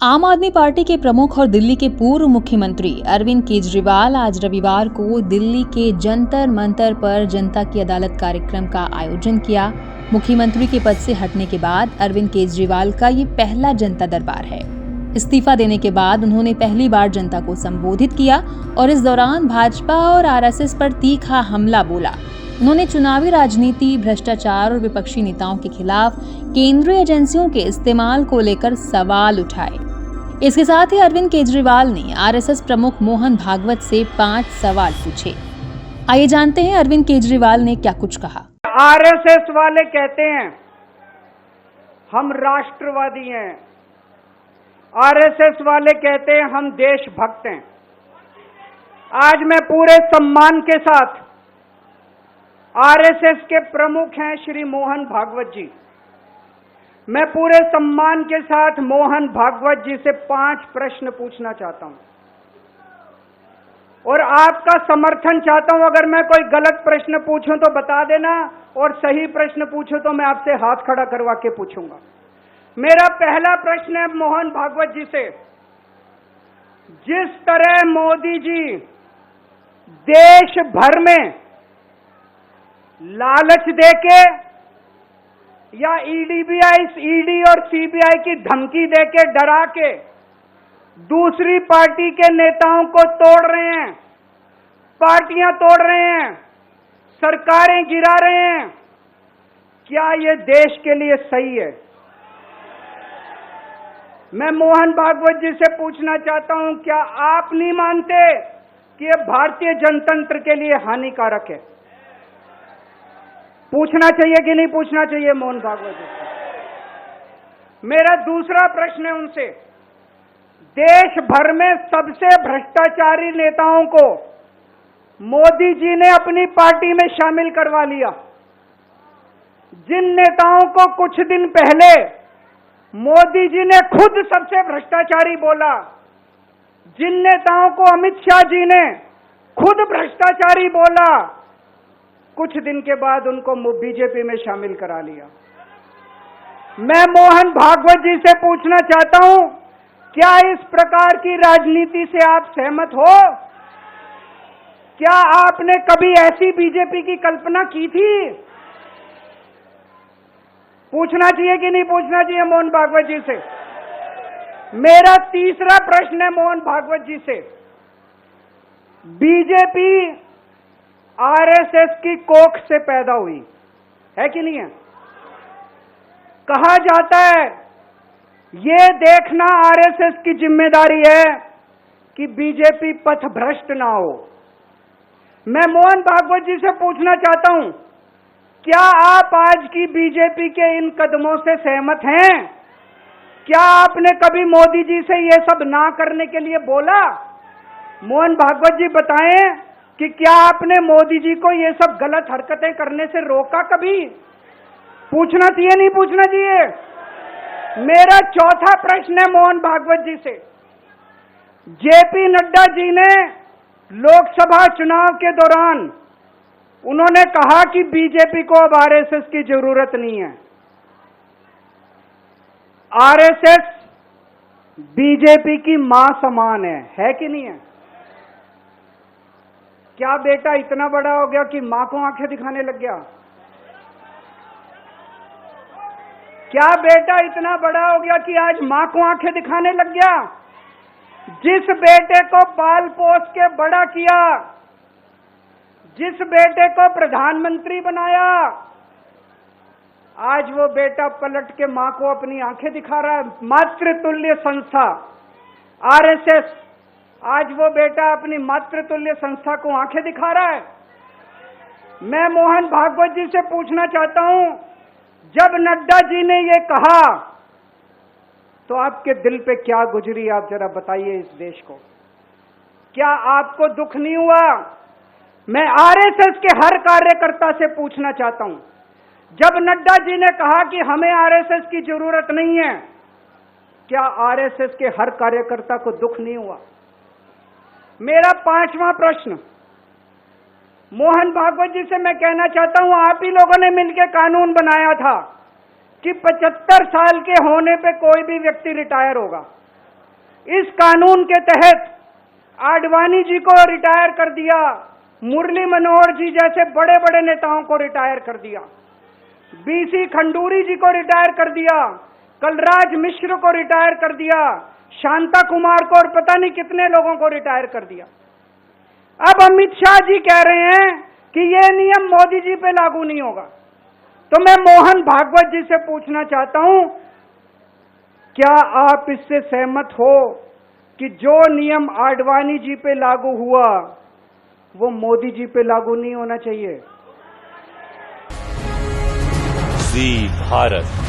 आम आदमी पार्टी के प्रमुख और दिल्ली के पूर्व मुख्यमंत्री अरविंद केजरीवाल आज रविवार को दिल्ली के जंतर मंतर पर जनता की अदालत कार्यक्रम का आयोजन किया। मुख्यमंत्री के पद से हटने के बाद अरविंद केजरीवाल का ये पहला जनता दरबार है। इस्तीफा देने के बाद उन्होंने पहली बार जनता को संबोधित किया और इस दौरान भाजपा और आरएसएस पर तीखा हमला बोला। उन्होंने चुनावी राजनीति, भ्रष्टाचार और विपक्षी नेताओं के खिलाफ केंद्रीय एजेंसियों के इस्तेमाल को लेकर सवाल उठाए। इसके साथ ही अरविंद केजरीवाल ने आरएसएस प्रमुख मोहन भागवत से 5 सवाल पूछे। आइए जानते हैं अरविंद केजरीवाल ने क्या कुछ कहा। आरएसएस वाले कहते हैं हम राष्ट्रवादी हैं, आरएसएस वाले कहते हैं हम देशभक्त हैं। आज मैं पूरे सम्मान के साथ आरएसएस के प्रमुख हैं श्री मोहन भागवत जी, मैं पूरे सम्मान के साथ मोहन भागवत जी से 5 प्रश्न पूछना चाहता हूं और आपका समर्थन चाहता हूं। अगर मैं कोई गलत प्रश्न पूछूं तो बता देना और सही प्रश्न पूछूं तो मैं आपसे हाथ खड़ा करवा के पूछूंगा। मेरा पहला प्रश्न है मोहन भागवत जी से, जिस तरह मोदी जी देश भर में लालच देके या ईडी और सीबीआई की धमकी देके डरा के दूसरी पार्टी के नेताओं को तोड़ रहे हैं, पार्टियां तोड़ रहे हैं, सरकारें गिरा रहे हैं, क्या ये देश के लिए सही है? मैं मोहन भागवत जी से पूछना चाहता हूं, क्या आप नहीं मानते कि ये भारतीय जनतंत्र के लिए हानिकारक है? पूछना चाहिए कि नहीं पूछना चाहिए मोहन भागवत जी से? मेरा दूसरा प्रश्न है उनसे, देश भर में सबसे भ्रष्टाचारी नेताओं को मोदी जी ने अपनी पार्टी में शामिल करवा लिया। जिन नेताओं को कुछ दिन पहले मोदी जी ने खुद सबसे भ्रष्टाचारी बोला, जिन नेताओं को अमित शाह जी ने खुद भ्रष्टाचारी बोला, कुछ दिन के बाद उनको बीजेपी में शामिल करा लिया। मैं मोहन भागवत जी से पूछना चाहता हूं, क्या इस प्रकार की राजनीति से आप सहमत हो? क्या आपने कभी ऐसी बीजेपी की कल्पना की थी? पूछना चाहिए कि नहीं पूछना चाहिए मोहन भागवत जी से? मेरा तीसरा प्रश्न है मोहन भागवत जी से, बीजेपी आरएसएस की कोख से पैदा हुई है कि नहीं है? कहा जाता है ये देखना आरएसएस की जिम्मेदारी है कि बीजेपी पथभ्रष्ट ना हो। मैं मोहन भागवत जी से पूछना चाहता हूं, क्या आप आज की बीजेपी के इन कदमों से सहमत हैं? क्या आपने कभी मोदी जी से ये सब ना करने के लिए बोला? मोहन भागवत जी बताएं कि क्या आपने मोदी जी को ये सब गलत हरकतें करने से रोका कभी? पूछना चाहिए नहीं पूछना चाहिए? मेरा चौथा प्रश्न है मोहन भागवत जी से, जेपी नड्डा जी ने लोकसभा चुनाव के दौरान उन्होंने कहा कि बीजेपी को अब आरएसएस की जरूरत नहीं है। आरएसएस बीजेपी की मां समान है कि नहीं है? क्या बेटा इतना बड़ा हो गया कि मां को आंखें दिखाने लग गया? क्या बेटा इतना बड़ा हो गया कि आज मां को आंखें दिखाने लग गया? जिस बेटे को पाल पोस के बड़ा किया, जिस बेटे को प्रधानमंत्री बनाया, आज वो बेटा पलट के मां को अपनी आंखें दिखा रहा है। मातृतुल्य संस्था आरएसएस आज वो बेटा अपनी मातृतुल्य संस्था को आंखें दिखा रहा है। मैं मोहन भागवत जी से पूछना चाहता हूं, जब नड्डा जी ने ये कहा तो आपके दिल पे क्या गुजरी, आप जरा बताइए इस देश को। क्या आपको दुख नहीं हुआ? मैं आरएसएस के हर कार्यकर्ता से पूछना चाहता हूं, जब नड्डा जी ने कहा कि हमें आरएसएस की जरूरत नहीं है, क्या आरएसएस के हर कार्यकर्ता को दुख नहीं हुआ? मेरा 5वां प्रश्न मोहन भागवत जी से मैं कहना चाहता हूं, आप ही लोगों ने मिलकर कानून बनाया था कि 75 साल के होने पे कोई भी व्यक्ति रिटायर होगा। इस कानून के तहत आडवाणी जी को रिटायर कर दिया, मुरली मनोहर जी जैसे बड़े बड़े नेताओं को रिटायर कर दिया, बीसी खंडूरी जी को रिटायर कर दिया, कलराज मिश्र को रिटायर कर दिया, शांता कुमार को और पता नहीं कितने लोगों को रिटायर कर दिया। अब अमित शाह जी कह रहे हैं कि ये नियम मोदी जी पे लागू नहीं होगा। तो मैं मोहन भागवत जी से पूछना चाहता हूं, क्या आप इससे सहमत हो कि जो नियम आडवाणी जी पे लागू हुआ वो मोदी जी पे लागू नहीं होना चाहिए? जी भारत।